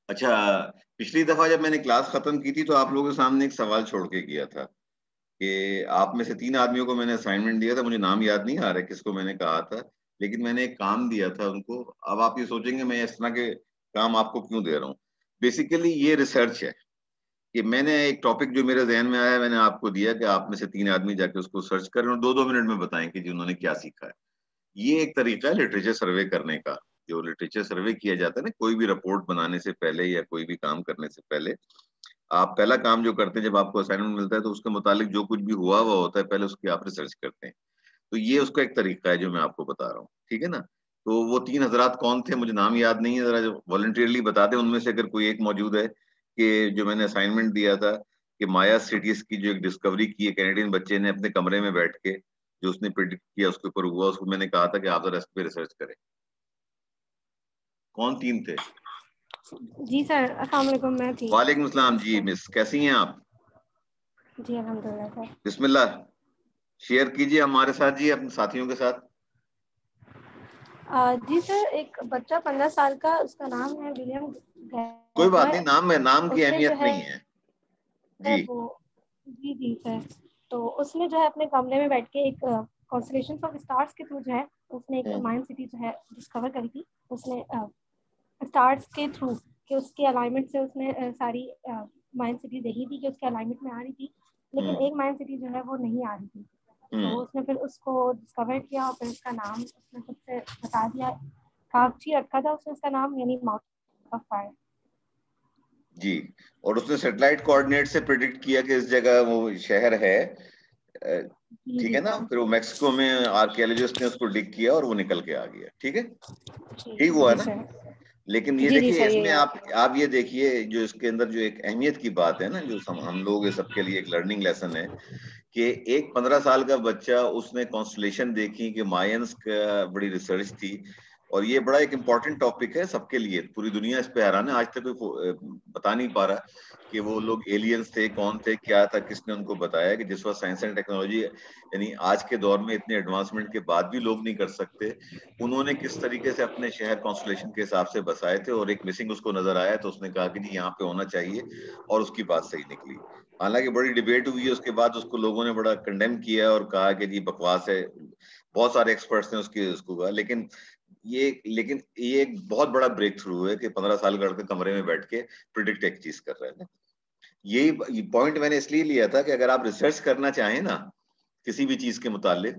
अच्छा, पिछली दफा जब मैंने क्लास खत्म की थी तो आप लोगों के सामने एक सवाल छोड़ के किया था कि आप में से 3 आदमियों को मैंने असाइनमेंट दिया था, मुझे नाम याद नहीं आ रहा है किसको मैंने कहा था, लेकिन मैंने एक काम दिया था उनको। अब आप ये सोचेंगे मैं इस तरह के काम आपको क्यों दे रहा हूँ। बेसिकली ये रिसर्च है कि मैंने एक टॉपिक जो मेरे जहन में आया मैंने आपको दिया कि आप में से 3 आदमी जाके उसको सर्च करें और 2-2 मिनट में बताएं कि जी उन्होंने क्या सीखा है। ये एक तरीका है लिटरेचर सर्वे करने का। जो लिटरेचर सर्वे किया जाता है ना, कोई भी रिपोर्ट बनाने से पहले या कोई भी काम करने से पहले, आप पहला काम जो करते हैं जब आपको असाइनमेंट मिलता है तो उसके मुतालिक जो कुछ भी हुआ हुआ होता है पहले उसकी आप रिसर्च करते हैं। तो ये उसका एक तरीका है जो मैं आपको बता रहा हूँ, ठीक है ना। तो वो 3 हजरात कौन थे मुझे नाम याद नहीं है, जरा वॉलंटियरली बता दें उनमें से अगर कोई एक मौजूद है कि जो मैंने असाइनमेंट दिया था कि माया सिटीज की जो एक डिस्कवरी की है कैनेडियन बच्चे ने अपने कमरे में बैठ के, जो उसने प्रिडिक्ट किया उसके ऊपर हुआ, उसको मैंने कहा था कि आप जरा इस पे रिसर्च करें। कौन 3 थे? जी सर, अस्सलाम वालेकुम। मैं थी। वालेकुम सलाम जी मिस, कैसी हैं आप? जी अल्हम्दुलिल्लाह सर। बिस्मिल्लाह, शेयर कीजिए हमारे साथ जी, अपने साथियों के साथ। जी सर, एक बच्चा 15 साल का, उसका नाम है विलियम कोई बात नहीं, गैथवे। नाम में नाम की उसने जो अहमियत है नहीं है जी। वो जी जी सर, तो उसने जो है अपने कमरे में बैठ के एक कॉन्स्टलेशन ऑफ स्टार्स के थ्रू जो है उसने एक हम्म, माइंड सिटी जो है डिस्कवर करी थी। उसने स्टार्स के थ्रू कि उसके अलाइनमेंट से उसने सारी माइंड सिटी देखी थी कि उसके अलाइनमेंट में आ रही थी, लेकिन हम्म, एक माइंड सिटी जो है वो नहीं आ रही थी। तो हम्म। उसने फिर उसको डिस्कवर किया और फिर उसका नाम उसने खुद से बता दिया। कागजी रखा था उसने उसका नाम, यानी माउथ ऑफ फायर। जी, और उसने सैटेलाइट कोऑर्डिनेट से प्रिडिक्ट किया कि इस जगह वो शहर है। अ, जी ठीक जी है ना, सर। फिर वो मैक्सिको में आर्कियोलॉजिस्ट ने उसको डिग किया और वो निकल के आ गया, ठीक है। जी ठीक हुआ जी ना। सर। लेकिन ये जी जी देखिए सर, इसमें यही है। आप ये देखिए जो इसके अंदर जो एक अहमियत की बात है ना, जो हम लोग ये सबके लिए एक लर्निंग लेसन है कि एक 15 साल का बच्चा उसने कॉन्स्टलेशन देखी कि मायंस का बड़ी रिसर्च थी। और ये बड़ा एक इम्पॉर्टेंट टॉपिक है सबके लिए, पूरी दुनिया इस पे हैरान है, आज तक कोई बता नहीं पा रहा कि वो लोग एलियंस थे, कौन थे, क्या था, किसने उनको बताया कि जिस वक्त साइंस एंड टेक्नोलॉजी यानी आज के दौर में इतने एडवांसमेंट के बाद भी लोग नहीं कर सकते, उन्होंने किस तरीके से अपने शहर कॉन्स्टलेशन के हिसाब से बसाए थे। और एक मिसिंग उसको नजर आया तो उसने कहा कि जी यहाँ पे होना चाहिए, और उसकी बात सही निकली। हालांकि बड़ी डिबेट हुई है उसके बाद, उसको लोगों ने बड़ा कंडेम किया और कहा कि जी बकवास है, बहुत सारे एक्सपर्ट्स ने उसको कहा। लेकिन ये एक बहुत बड़ा ब्रेक थ्रू है कि 15 साल का लड़का कमरे में बैठ के प्रिडिक्ट एक चीज कर रहा है ना। यही पॉइंट मैंने इसलिए लिया था कि अगर आप रिसर्च करना चाहें ना किसी भी चीज के मुतालिक,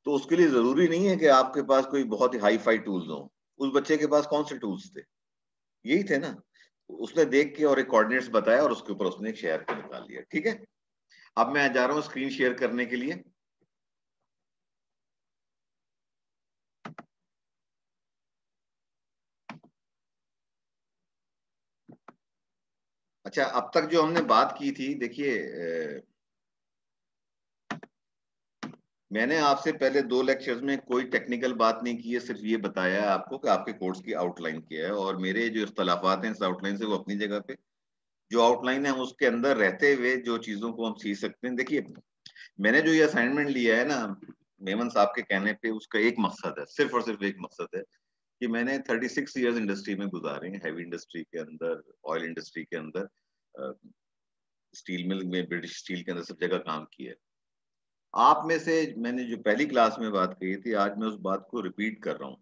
तो उसके लिए जरूरी नहीं है कि आपके पास कोई बहुत ही हाई फाई टूल्स हो। उस बच्चे के पास कौन से टूल्स थे? यही थे ना। उसने देख के और एक कोऑर्डिनेट्स बताया और उसके ऊपर उसने एक शहर को निकाल लिया, ठीक है। अब मैं जा रहा हूँ स्क्रीन शेयर करने के लिए। अच्छा, अब तक जो हमने बात की थी, देखिए मैंने आपसे पहले 2 लेक्चर्स में कोई टेक्निकल बात नहीं की है, सिर्फ ये बताया है आपको कि आपके कोर्स की आउटलाइन क्या है, और मेरे जो इख्तलाफात हैं इस आउटलाइन से वो अपनी जगह पे। जो आउटलाइन है उसके अंदर रहते हुए जो चीजों को हम सीख सकते हैं। देखिए मैंने जो ये असाइनमेंट लिया है ना मेमन साहब के कहने पे, उसका एक मकसद है, सिर्फ और सिर्फ एक मकसद है कि मैंने 36 ईयर्स इंडस्ट्री में गुजारे हैं, हैवी इंडस्ट्री के अंदर, ऑयल इंडस्ट्री के अंदर, स्टील मिल में, ब्रिटिश स्टील के अंदर, सब जगह काम किया है। आप में से मैंने जो पहली क्लास में बात कही थी, आज मैं उस बात को रिपीट कर रहा हूँ।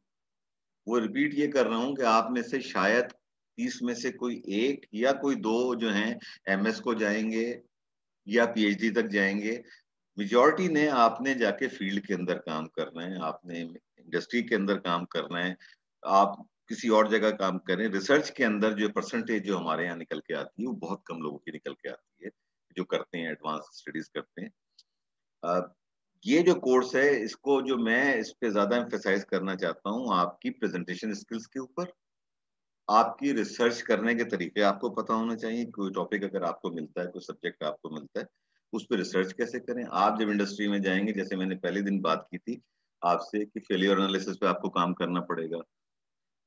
वो रिपीट ये कर रहा हूँ कि आप में से शायद 30 में से कोई एक या कोई दो जो हैं एमएस को जाएंगे या पीएचडी तक जाएंगे। मेजॉरिटी ने आपने जाके फील्ड के अंदर काम करना है, आपने इंडस्ट्री के अंदर काम करना है, आप किसी और जगह काम करें। रिसर्च के अंदर जो परसेंटेज जो हमारे यहाँ निकल के आती है वो बहुत कम लोगों की निकल के आती है जो करते हैं, एडवांस स्टडीज करते हैं। ये जो कोर्स है इसको जो मैं इस पे ज्यादा एम्फेसाइज करना चाहता हूँ आपकी प्रेजेंटेशन स्किल्स के ऊपर, आपकी रिसर्च करने के तरीके आपको पता होना चाहिए। कोई टॉपिक अगर आपको मिलता है, कोई सब्जेक्ट आपको मिलता है, उस पर रिसर्च कैसे करें। आप जब इंडस्ट्री में जाएंगे, जैसे मैंने पहले दिन बात की थी आपसे कि फेलियर एनालिसिस पे आपको काम करना पड़ेगा,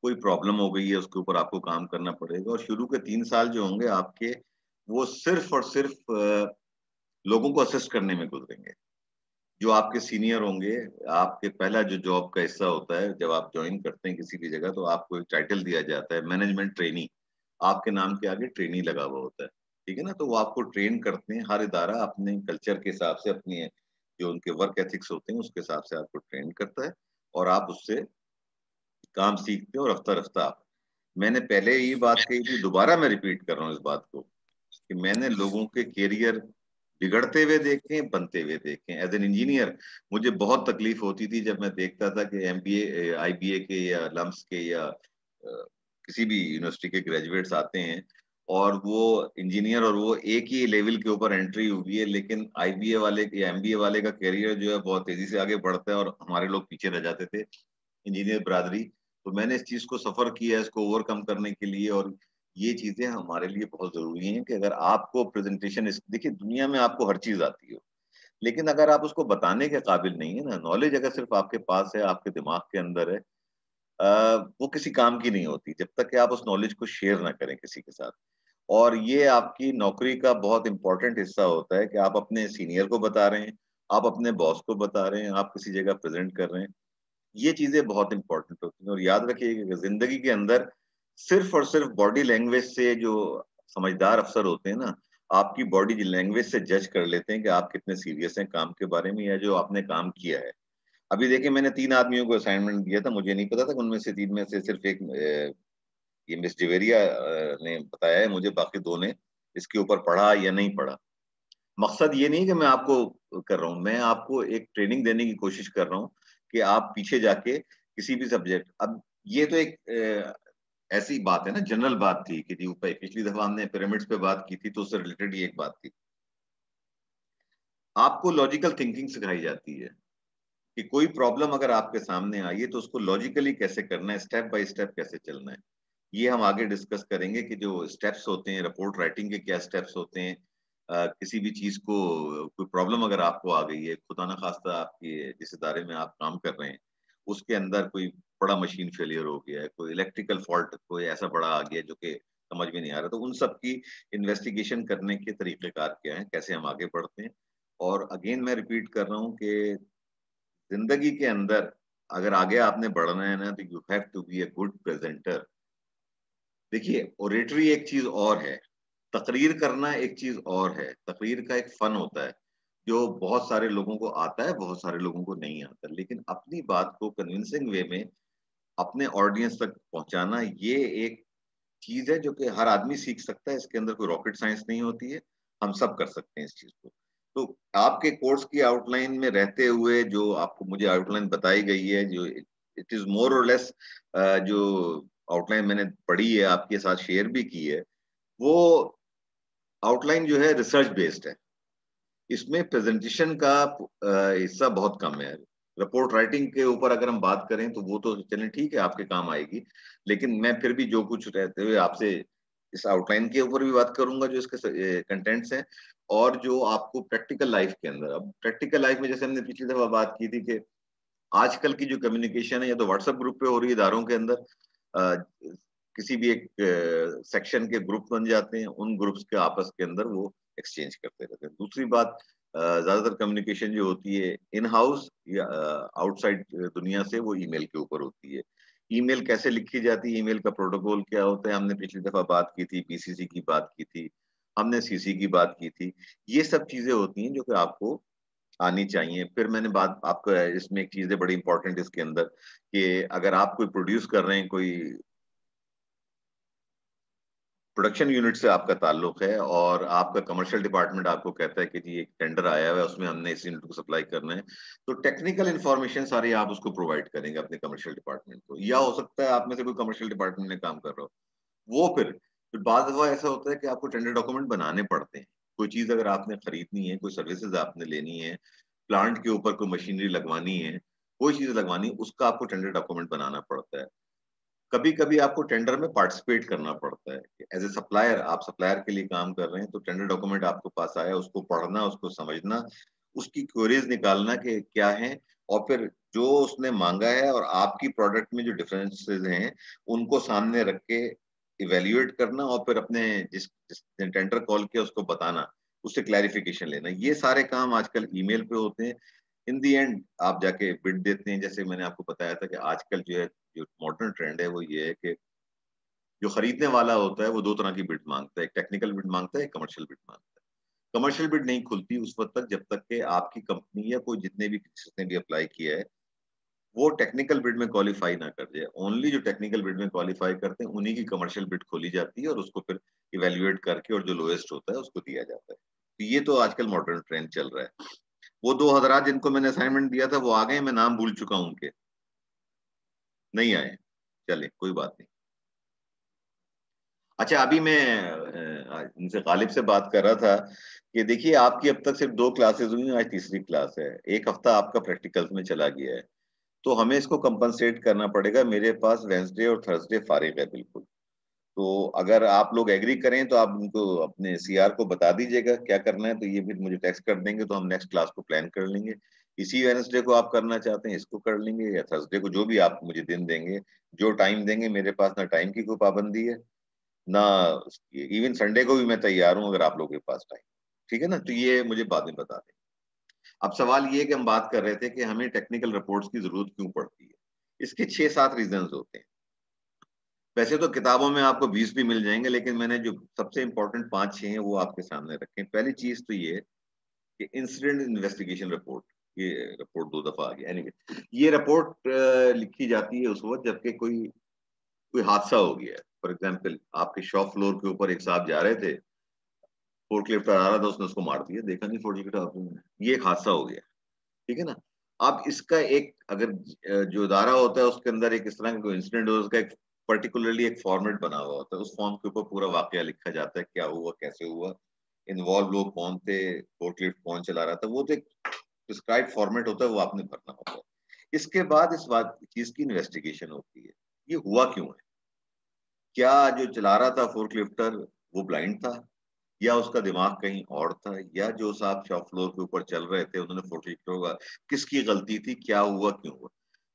कोई प्रॉब्लम हो गई है उसके ऊपर आपको काम करना पड़ेगा। और शुरू के 3 साल जो होंगे आपके, वो सिर्फ और सिर्फ लोगों को असिस्ट करने में गुजरेंगे। जो आपके सीनियर होंगे, आपके पहला जो जॉब का हिस्सा होता है जब आप ज्वाइन करते हैं किसी भी जगह, तो आपको एक टाइटल दिया जाता है मैनेजमेंट ट्रेनी। आपके नाम के आगे ट्रेनी लगा हुआ होता है, ठीक है ना। तो वो आपको ट्रेन करते हैं, हर इदारा अपने कल्चर के हिसाब से, अपनी जो उनके वर्क एथिक्स होते हैं उसके हिसाब से आपको ट्रेन करता है, और आप उससे काम सीखते हैं और रफ्ता रफ्ता आप, मैंने पहले ये बात कही थी, दोबारा मैं रिपीट कर रहा हूँ इस बात को, कि मैंने लोगों के कैरियर बिगड़ते हुए देखे, बनते हुए देखे। एज एन इंजीनियर मुझे बहुत तकलीफ होती थी जब मैं देखता था कि एमबीए, आईबीए के या लम्स के या किसी भी यूनिवर्सिटी के ग्रेजुएट्स आते हैं, और वो इंजीनियर, और वो एक ही लेवल के ऊपर एंट्री हुई है, लेकिन आईबीए वाले या एमबीए वाले का कैरियर जो है बहुत तेजी से आगे बढ़ता है, और हमारे लोग पीछे रह जाते थे, इंजीनियर बरादरी। तो मैंने इस चीज को सफर किया है, इसको ओवरकम करने के लिए, और ये चीजें हमारे लिए बहुत जरूरी हैं कि अगर आपको प्रेजेंटेशन, देखिए दुनिया में आपको हर चीज आती हो, लेकिन अगर आप उसको बताने के काबिल नहीं है ना, नॉलेज अगर सिर्फ आपके पास है, आपके दिमाग के अंदर है, वो किसी काम की नहीं होती जब तक कि आप उस नॉलेज को शेयर ना करें किसी के साथ। और ये आपकी नौकरी का बहुत इंपॉर्टेंट हिस्सा होता है कि आप अपने सीनियर को बता रहे हैं, आप अपने बॉस को बता रहे हैं, आप किसी जगह प्रेजेंट कर रहे हैं, ये चीजें बहुत इंपॉर्टेंट होती हैं। और याद रखिए कि जिंदगी के अंदर सिर्फ और सिर्फ बॉडी लैंग्वेज से, जो समझदार अफसर होते हैं ना, आपकी बॉडी लैंग्वेज से जज कर लेते हैं कि आप कितने सीरियस हैं काम के बारे में, या जो आपने काम किया है। अभी देखिए, मैंने 3 आदमियों को असाइनमेंट दिया था, मुझे नहीं पता था कि उनमें से 3 में से सिर्फ एक, ये मिस जवेरिया ने बताया है मुझे, बाकी 2 ने इसके ऊपर पढ़ा या नहीं पढ़ा। मकसद ये नहीं कि मैं आपको कर रहा हूँ, मैं आपको एक ट्रेनिंग देने की कोशिश कर रहा हूँ कि आप पीछे जाके किसी भी सब्जेक्ट, अब ये तो एक ऐसी बात है ना, जनरल बात थी कि जी ऊपर, पिछली दफा हमने पिरामिड्स पे बात की थी तो उससे रिलेटेड ये एक बात थी। आपको लॉजिकल थिंकिंग सिखाई जाती है कि कोई प्रॉब्लम अगर आपके सामने आई है तो उसको लॉजिकली कैसे करना है, स्टेप बाय स्टेप कैसे चलना है। ये हम आगे डिस्कस करेंगे कि जो स्टेप्स होते हैं, रिपोर्ट राइटिंग के क्या स्टेप्स होते हैं, किसी भी चीज को, कोई प्रॉब्लम अगर आपको आ गई है, खुदा ना खास्ता आपके जिस इदारे में आप काम कर रहे हैं उसके अंदर कोई बड़ा मशीन फेलियर हो गया है, कोई इलेक्ट्रिकल फॉल्ट कोई ऐसा बड़ा आ गया जो कि समझ में नहीं आ रहा, तो उन सब की इन्वेस्टिगेशन करने के तरीकेकार क्या हैं, कैसे हम आगे बढ़ते हैं। और अगेन मैं रिपीट कर रहा हूँ कि जिंदगी के अंदर अगर आगे आपने बढ़ना है ना, तो you have to be a good presenter. देखिए, ओरेटरी एक चीज और है, तकरीर करना एक चीज और है। तकरीर का एक फन होता है जो बहुत सारे लोगों को आता है, बहुत सारे लोगों को नहीं आता, लेकिन अपनी बात को कन्विंसिंग वे में अपने ऑडियंस तक पहुंचाना, ये एक चीज है जो कि हर आदमी सीख सकता है, इसके अंदर कोई रॉकेट साइंस नहीं होती है, हम सब कर सकते हैं इस चीज को। तो आपके कोर्स की आउटलाइन में रहते हुए जो आपको मुझे आउटलाइन बताई गई है, जो इट इज मोर और लेस, जो आउटलाइन मैंने पढ़ी है, आपके साथ शेयर भी की है, वो आउटलाइन जो है रिसर्च बेस्ड है। इसमें प्रेजेंटेशन का हिस्सा बहुत कम है। रिपोर्ट राइटिंग के ऊपर अगर हम बात करें तो वो तो चलें ठीक है, आपके काम आएगी, लेकिन मैं फिर भी जो कुछ रहते हुए आपसे इस आउटलाइन के ऊपर भी बात करूंगा जो इसके कंटेंट्स हैं, और जो आपको प्रैक्टिकल लाइफ के अंदर, अब प्रैक्टिकल लाइफ में जैसे हमने पिछली दफा बात की थी कि आजकल की जो कम्युनिकेशन है या तो व्हाट्सएप ग्रुप पे हो रही है इदारों के अंदर, अ, किसी भी एक सेक्शन के ग्रुप बन जाते हैं, उन ग्रुप्स के आपस के अंदर वो एक्सचेंज करते रहते हैं। दूसरी बात, ज्यादातर कम्युनिकेशन जो होती है इन हाउस या आउटसाइड दुनिया से, वो ईमेल के ऊपर होती है। ईमेल कैसे लिखी जाती है, ईमेल का प्रोटोकॉल क्या होता है, हमने पिछली दफा बात की थी, बीसीसी की बात की थी, हमने सीसी की बात की थी। ये सब चीजें होती हैं जो कि आपको आनी चाहिए। फिर मैंने बात आपको, इसमें एक चीज है बड़ी इंपॉर्टेंट इसके अंदर, कि अगर आप कोई प्रोड्यूस कर रहे हैं, कोई प्रोडक्शन यूनिट से आपका ताल्लुक है, और आपका कमर्शियल डिपार्टमेंट आपको कहता है कि जी एक टेंडर आया हुआ है, उसमें हमने इस यूनिट को सप्लाई करना है, तो टेक्निकल इन्फॉर्मेशन सारी आप उसको प्रोवाइड करेंगे अपने कमर्शियल डिपार्टमेंट को, या हो सकता है आप में से कोई कमर्शियल डिपार्टमेंट में काम कर रहा हो। वो फिर बाद दफा ऐसा होता है कि आपको टेंडर डॉक्यूमेंट बनाने पड़ते हैं। कोई चीज अगर आपने खरीदनी है, कोई सर्विसेज आपने लेनी है, प्लांट के ऊपर कोई मशीनरी लगवानी है, कोई चीज लगवानी है, उसका आपको टेंडर डॉक्यूमेंट बनाना पड़ता है। कभी कभी आपको टेंडर में पार्टिसिपेट करना पड़ता है, एज ए सप्लायर, आप सप्लायर के लिए काम कर रहे हैं, तो टेंडर डॉक्यूमेंट आपके पास आया, उसको पढ़ना, उसको समझना, उसकी क्वेरीज निकालना कि क्या है, और फिर जो उसने मांगा है और आपकी प्रोडक्ट में जो डिफरेंसेस हैं उनको सामने रख के इवेल्युएट करना, और फिर अपने जिसने टेंडर कॉल किया उसको बताना, उससे क्लैरिफिकेशन लेना। ये सारे काम आजकल ईमेल पे होते हैं। इन दी एंड आप जाके बिड देते हैं। जैसे मैंने आपको बताया था कि आजकल जो है, जो मॉडर्न ट्रेंड है वो ये है कि जो खरीदने वाला होता है वो दो तरह की बिड मांगता है, एक टेक्निकल बिड मांगता है, एक कमर्शियल बिड मांगता है। कमर्शियल बिड नहीं खुलती उस वक्त तक जब तक कि आपकी कंपनी या कोई जितने भी जिसने भी अप्लाई किया है वो टेक्निकल बिड में क्वालिफाई ना कर जाए। ओनली जो टेक्निकल बिड में क्वालिफाई करते हैं उन्हीं की कमर्शियल बिड खोली जाती है और उसको फिर इवेल्युएट करके और जो लोएस्ट होता है उसको दिया जाता है। तो ये तो आजकल मॉडर्न ट्रेंड चल रहा है। वो दो हजरात जिनको मैंने असाइनमेंट दिया था वो आ गए, मैं नाम भूल चुका हूं उनके, नहीं आए, चले कोई बात नहीं। अच्छा, अभी मैं उनसे गालिब से बात कर रहा था कि देखिए आपकी अब तक सिर्फ 2 क्लासेस हुई हैं, आज तीसरी क्लास है, एक हफ्ता आपका प्रैक्टिकल्स में चला गया है, तो हमें इसको कंपनसेट करना पड़ेगा। मेरे पास वेंसडे और थर्सडे फारिग है बिल्कुल। तो अगर आप लोग एग्री करें तो आप उनको अपने सीआर को बता दीजिएगा क्या करना है, तो ये फिर मुझे टेक्स्ट कर देंगे तो हम नेक्स्ट क्लास को प्लान कर लेंगे। इसी वेडनेसडे को आप करना चाहते हैं इसको कर लेंगे, या थर्सडे को, जो भी आप मुझे दिन देंगे, जो टाइम देंगे। मेरे पास ना टाइम की कोई पाबंदी है ना, इवन संडे को भी मैं तैयार हूँ अगर आप लोगों के पास टाइम। ठीक है ना, तो ये मुझे बाद में बता दें। अब सवाल ये है कि हम बात कर रहे थे कि हमें टेक्निकल रिपोर्ट्स की जरूरत क्यों पड़ती है। इसके 6-7 रीजंस होते हैं। वैसे तो किताबों में आपको 20 भी मिल जाएंगे, लेकिन मैंने जो सबसे इंपॉर्टेंट 5-6 हैं वो आपके सामने रखे। पहली चीज तो ये कि इंसिडेंट इन्वेस्टिगेशन रिपोर्ट, ये रिपोर्ट 2 दफा आ गया। एनीवे, ये रिपोर्ट लिखी जाती है उस वक्त जबकि कोई कोई हादसा हो गया है। फॉर एग्जाम्पल, आपके शॉप फ्लोर के ऊपर एक साहब जा रहे थे, फोर्कलिफ्ट आ रहा था, उसने उसको मार दिया, देखा नहीं फोर्कलिफ्ट आपने, ये एक हादसा हो गया। ठीक है ना। अब इसका एक अगर जो इदारा होता है उसके अंदर एक इस तरह का कोई इंसिडेंट हो, उसका एक पर्टिकुलरली एक फॉर्मेट बना हुआ होता है, उस फॉर्म के ऊपर पूरा वाकया लिखा जाता है, क्या हुआ, कैसे हुआ, इन्वॉल्व लोग कौन थे, फोर्कलिफ्ट कौन चला रहा था, वो तो एक प्रिस्क्राइब फॉर्मेट होता है, वो आपने भरना होता है। इसके बाद इस बात चीज की इन्वेस्टिगेशन होती है, ये हुआ क्यों है। क्या जो चला रहा था फोर्कलिफ्टर वो ब्लाइंड था, या उसका दिमाग कहीं और था, या जो साहब शॉप फ्लोर के ऊपर चल रहे थे उन्होंने फोर्कलिफ्टर होगा, किसकी गलती थी, क्या हुआ, क्यों हुआ।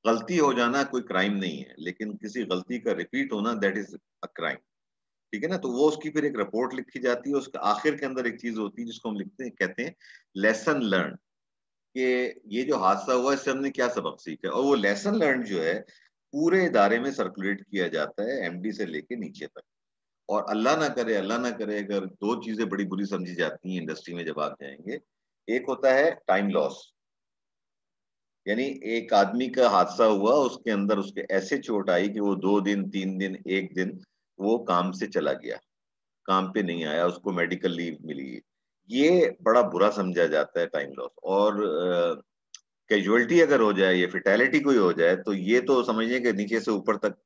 गलती हो जाना कोई क्राइम नहीं है, लेकिन किसी गलती का रिपीट होना दैट इज अ क्राइम। ठीक है ना। तो वो उसकी फिर एक रिपोर्ट लिखी जाती है, उसके आखिर के अंदर एक चीज होती है जिसको हम लिखते हैं, कहते हैं लेसन लर्न, कि ये जो हादसा हुआ इससे हमने क्या सबक सीखा। और वो लेसन लर्न जो है पूरे इदारे में सर्कुलेट किया जाता है, एमडी से लेके नीचे तक। और अल्लाह ना करे अगर 2 चीजें बड़ी बुरी समझी जाती हैं इंडस्ट्री में जब आप जाएंगे। एक होता है टाइम लॉस, यानी एक आदमी का हादसा हुआ, उसके अंदर उसके ऐसे चोट आई कि वो 2 दिन 3 दिन 1 दिन वो काम से चला गया, काम पे नहीं आया, उसको मेडिकल लीव मिली। ये बड़ा बुरा समझा जाता है टाइम लॉस। और कैजुअलिटी अगर हो जाए या फिटैलिटी कोई हो जाए तो ये तो समझिए कि नीचे से ऊपर तक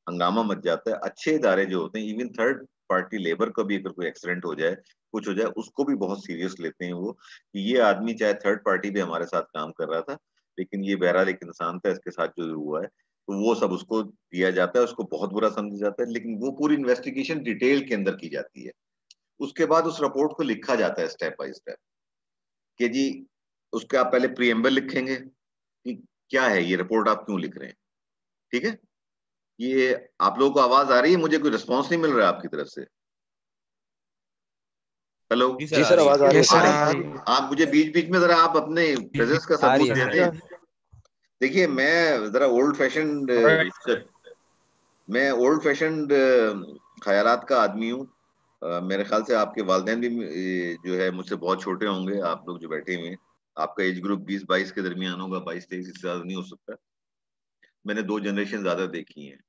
हंगामा मच जाता है। अच्छे इदारे जो होते हैं, इवन थर्ड पार्टी लेबर का भी अगर कोई एक्सीडेंट हो जाए, कुछ हो जाए, उसको भी बहुत सीरियस लेते हैं वो, कि ये आदमी चाहे थर्ड पार्टी भी हमारे साथ काम कर रहा था, लेकिन ये बहरहाल एक इंसान था, इसके साथ जो हुआ है, तो वो सब उसको दिया जाता है, उसको बहुत बुरा समझा जाता है। लेकिन वो पूरी इन्वेस्टिगेशन डिटेल के अंदर की जाती है। उसके बाद उस रिपोर्ट को लिखा जाता है स्टेप बाय स्टेप, कि जी उसके आप पहले प्रीएम्बल लिखेंगे कि क्या है ये रिपोर्ट, आप क्यों लिख रहे हैं। ठीक है। ये आप लोगों को आवाज आ रही है, मुझे कोई रिस्पॉन्स नहीं मिल रहा है आपकी तरफ से। हेलो। जी जी सर, आ सर, रही है। आवाज आ रही है यस सर, सर। आ रही है। आप मुझे बीच बीच में जरा आप अपने प्रेजेंस का आ रही सबूत है दे सर। दें। देखिए मैं ओल्ड फैशन ख्यालात का आदमी हूँ। मेरे ख्याल से आपके वालिदैन भी जो है मुझसे बहुत छोटे होंगे, आप लोग जो बैठे हुए हैं, आपका एज ग्रुप 20-22 के दरमियान होगा, 22-23, इससे ज्यादा नहीं हो सकता। मैंने 2 जनरेशन ज्यादा देखी हैं।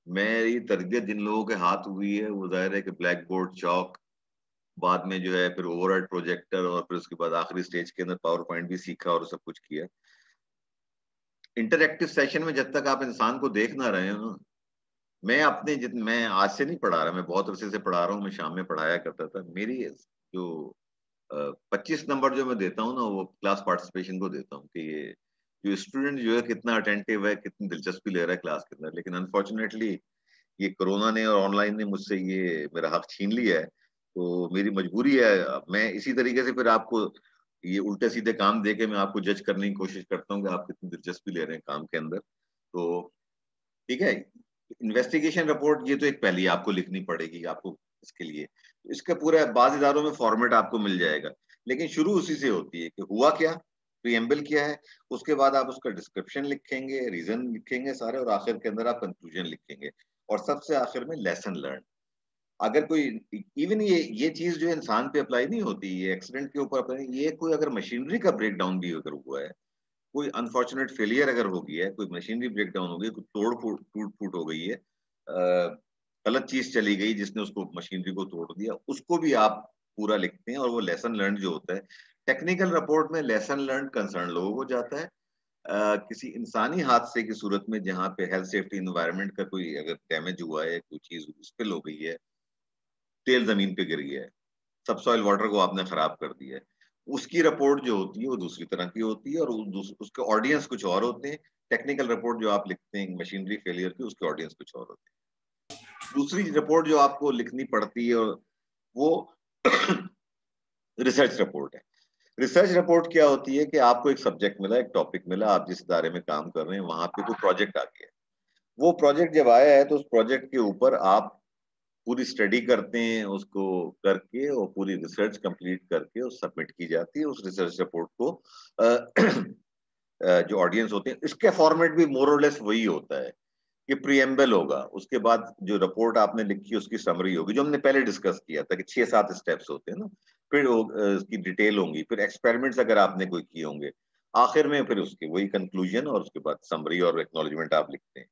मेरी तरबियत जिन लोगों के हाथ हुई है वो जाहिर है कि ब्लैक बोर्ड, चौक, बाद में जो है फिर ओवरहेड प्रोजेक्टर, और फिर उसके बाद आखिरी स्टेज के अंदर पावर पॉइंट भी सीखा और सब कुछ किया। इंटरएक्टिव सेशन में जब तक आप इंसान को देख ना रहे हो, मैं आज से नहीं पढ़ा रहा, मैं बहुत अरसे से पढ़ा रहा हूँ, मैं शाम में पढ़ाया करता था। मेरी जो 25 नंबर जो मैं देता हूँ ना, वो क्लास पार्टिसिपेशन को देता हूँ, कि ये जो स्टूडेंट जो है कितना अटेंटिव है, कितनी दिलचस्पी ले रहा है क्लास के अंदर। लेकिन अनफॉर्चुनेटली ये कोरोना ने और ऑनलाइन ने मुझसे ये मेरा हक छीन लिया है, तो मेरी मजबूरी है। मैं इसी तरीके से फिर आपको ये उल्टे सीधे काम दे के मैं आपको जज करने की कोशिश करता हूँ कि आप कितनी दिलचस्पी ले रहे हैं काम के अंदर। तो ठीक है, इन्वेस्टिगेशन रिपोर्ट ये तो एक पहली आपको लिखनी पड़ेगी आपको इसके लिए। इसके पूरे बाज़ इदारों में फॉर्मेट आपको मिल जाएगा, लेकिन शुरू उसी से होती है कि हुआ क्या, प्रीएम्बल क्या है, उसके बाद आप उसका डिस्क्रिप्शन लिखेंगे, रीजन लिखेंगे सारे, और आखिर के अंदर आप कंक्लूजन लिखेंगे, और सबसे आखिर में लेसन लर्न। अगर कोई इवन ये चीज जो इंसान पे अप्लाई नहीं होती, ये एक्सीडेंट के ऊपर अप्लाई, ये कोई अगर मशीनरी का ब्रेक डाउन भी अगर हुआ है, कोई अनफॉर्चुनेट फेलियर अगर हो गया है, कोई मशीनरी ब्रेक डाउन हो गई, कोई तोड़ फूट टूट फूट हो गई है, गलत चीज चली गई जिसने उसको मशीनरी को तोड़ दिया, उसको भी आप पूरा लिखते हैं। और वो लेसन लर्न जो होता है, टेक्निकल रिपोर्ट में लेसन लर्न कंसर्न लोगों को जाता है। किसी इंसानी हादसे की सूरत में जहाँ पे हेल्थ सेफ्टी इन्वायरमेंट का कोई अगर डैमेज हुआ है, कोई चीज स्पिल हो गई है, तेल जमीन पे गिर गया है, सब सॉइल वाटर को आपने खराब कर दिया है, उसकी रिपोर्ट जो होती है वो दूसरी तरह की होती है, और उसके ऑडियंस कुछ और होते हैं। टेक्निकल रिपोर्ट जो आप लिखते हैं मशीनरी फेलियर की, उसके ऑडियंस कुछ और होते हैं। दूसरी रिपोर्ट जो आपको लिखनी पड़ती है वो रिसर्च रिपोर्ट है। रिसर्च रिपोर्ट क्या होती है कि आपको एक सब्जेक्ट मिला, एक टॉपिक मिला, आप जिस इदारे में काम कर रहे हैं वहां पे कोई प्रोजेक्ट आ गया है। वो प्रोजेक्ट जब आया है तो उस प्रोजेक्ट के ऊपर आप पूरी स्टडी करते हैं, उसको करके और पूरी रिसर्च कंप्लीट करके और सबमिट की जाती है। उस रिसर्च रिपोर्ट को जो ऑडियंस होते हैं, इसका फॉर्मेट भी मोर और लेस वही होता है कि प्रीएम्बल होगा, उसके बाद जो रिपोर्ट आपने लिखी उसकी समरी होगी, जो हमने पहले डिस्कस किया था कि 6-7 स्टेप्स होते हैं ना, फिर उसकी डिटेल होंगी, फिर एक्सपेरिमेंट्स अगर आपने कोई किए होंगे, आखिर में फिर उसके वही कंक्लूजन, और उसके बाद समरी और एक्नॉलेजमेंट आप लिखते हैं।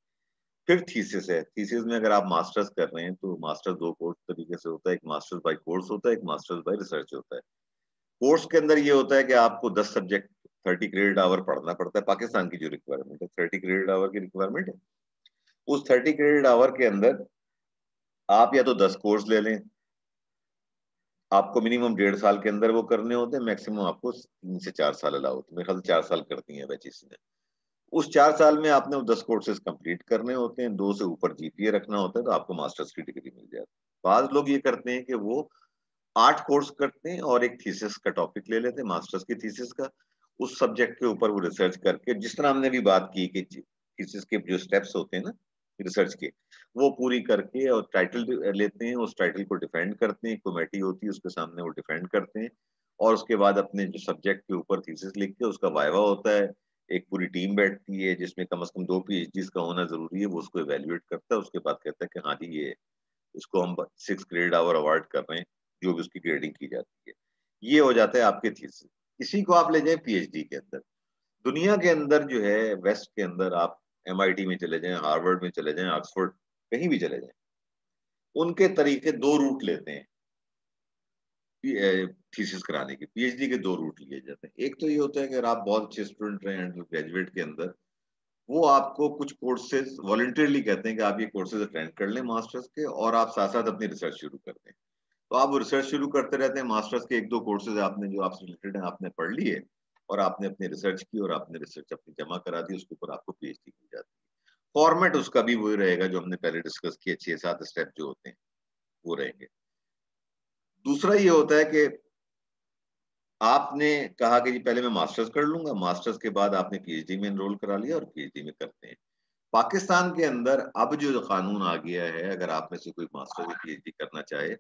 फिर थीसिस है। थीसिस में अगर आप मास्टर्स कर रहे हैं तो मास्टर्स दो कोर्स तरीके से होता है, एक मास्टर्स बाय कोर्स होता है, एक मास्टर्स बाय रिसर्च होता है। कोर्स के अंदर ये होता है कि आपको 10 सब्जेक्ट 30 क्रेडिट आवर पढ़ना पड़ता है। पाकिस्तान की जो रिक्वायरमेंट है 30 क्रेडिट आवर की रिक्वायरमेंट है। उस 30 क्रेडिट आवर के अंदर आप या तो 10 कोर्स ले लें, आपको मिनिमम 1.5 साल के अंदर वो करने होते हैं, मैक्सिमम आपको 3 से 4 साल अलाउ होते हैं। मेरे ख्याल से 4 साल करती है बैचेस ने। उस 4 साल में आपने 10 कोर्सेज कंप्लीट करने होते हैं, 2 से ऊपर जीपीए रखना होता है, तो आपको मास्टर्स की डिग्री मिल जाती है। बाद लोग ये करते हैं कि वो 8 कोर्स करते हैं और एक थीसिस का टॉपिक ले लेते हैं, मास्टर्स की थीसिस का, उस सब्जेक्ट के ऊपर वो रिसर्च करके, जिस तरह हमने भी बात की कि थीसिस के जो स्टेप्स होते हैं ना रिसर्च के, वो पूरी करके और टाइटल लेते हैं, उस टाइटल को डिफेंड करते हैं, कमेटी होती है उसके सामने वो डिफेंड करते हैं, और उसके बाद अपने जो सब्जेक्ट के ऊपर थीसिस लिख के उसका वाइवा होता है। एक पूरी टीम बैठती है जिसमें कम से कम 2 पीएचडीज का होना जरूरी है, वो उसको इवेल्युएट करता है, उसके बाद कहता है कि हाँ जी ये इसको हम 6 क्रेडिट आवर अवार्ड कर रहे हैं, जो भी उसकी ग्रेडिंग की जाती है। ये हो जाता है आपके थीसिस। इसी को आप ले जाएं पीएचडी के अंदर। दुनिया के अंदर जो है, वेस्ट के अंदर आप एमआईटी में चले जाएं, हार्वर्ड में चले जाएं, ऑक्सफोर्ड, कहीं भी चले जाएं, उनके तरीके 2 रूट लेते हैं थीसिस कराने के। पीएचडी के 2 रूट लिए जाते हैं। एक तो ये होता है कि अगर आप बहुत अच्छे स्टूडेंट रहे हैं ग्रेजुएट के अंदर, वो आपको कुछ कोर्सेज वॉलंटियरली कहते हैं कि आप ये कोर्सेज अटेंड कर लें मास्टर्स के, और आप साथ साथ अपनी रिसर्च शुरू कर दें। तो आप रिसर्च शुरू करते रहते हैं। मास्टर्स के 1-2 कोर्सेज आपने जो आपसे रिलेटेड है आपने पढ़ लिए, और आपने अपनी रिसर्च की और आपने रिसर्च अपनी जमा करा दी, उसके ऊपर आपको पीएचडी की जाती है। फॉर्मेट उसका भी वही रहेगा जो हमने पहले डिस्कस किया, 6-7 स्टेप जो होते हैं वो रहेंगे। दूसरा ये होता है कि आपने कहा कि जी पहले मैं मास्टर्स कर लूंगा, मास्टर्स के बाद आपने पीएचडी में एनरोल करा लिया और पीएचडी में करते हैं। पाकिस्तान के अंदर अब जो कानून आ गया है, अगर आप में से कोई मास्टर या पीएचडी करना चाहे,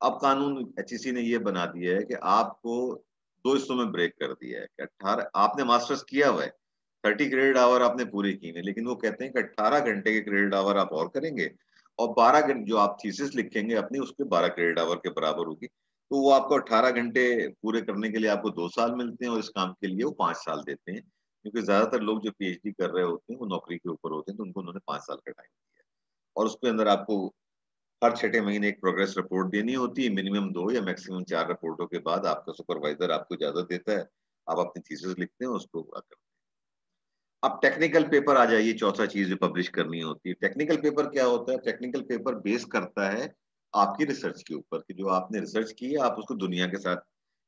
अब कानून एचईसी ने ये बना दिया है कि आपको 2 हिस्सों में ब्रेक कर दिया है कि 18 आपने मास्टर्स किया हुआ है, 30 क्रेडिट आवर आपने पूरे किए हैं, लेकिन वो कहते हैं कि 18 घंटे के क्रेडिट आवर आप और करेंगे, और 12 घंटे जो आप थीसिस लिखेंगे अपनी, उसके 12 क्रेडिट आवर के बराबर होगी। तो वो आपको 18 घंटे पूरे करने के लिए आपको 2 साल मिलते हैं, और इस काम के लिए वो 5 साल देते हैं, क्योंकि ज्यादातर लोग जो पीएचडी कर रहे होते हैं वो नौकरी के ऊपर होते हैं, तो उनको उन्होंने 5 साल का टाइम दिया है। और उसके अंदर आपको हर 6 महीने एक प्रोग्रेस रिपोर्ट देनी होती है, मिनिमम 2 या मैक्सिमम 4 रिपोर्टों के बाद आपका सुपरवाइजर आपको इजाजत देता है, आप अपनी थीसिस लिखते हैं, उसको करते हैं। अब टेक्निकल पेपर आ जाइए, चौथा चीज जो पब्लिश करनी होती है। टेक्निकल पेपर क्या होता है? टेक्निकल पेपर बेस करता है आपकी रिसर्च के ऊपर, कि जो आपने रिसर्च की है आप उसको दुनिया के साथ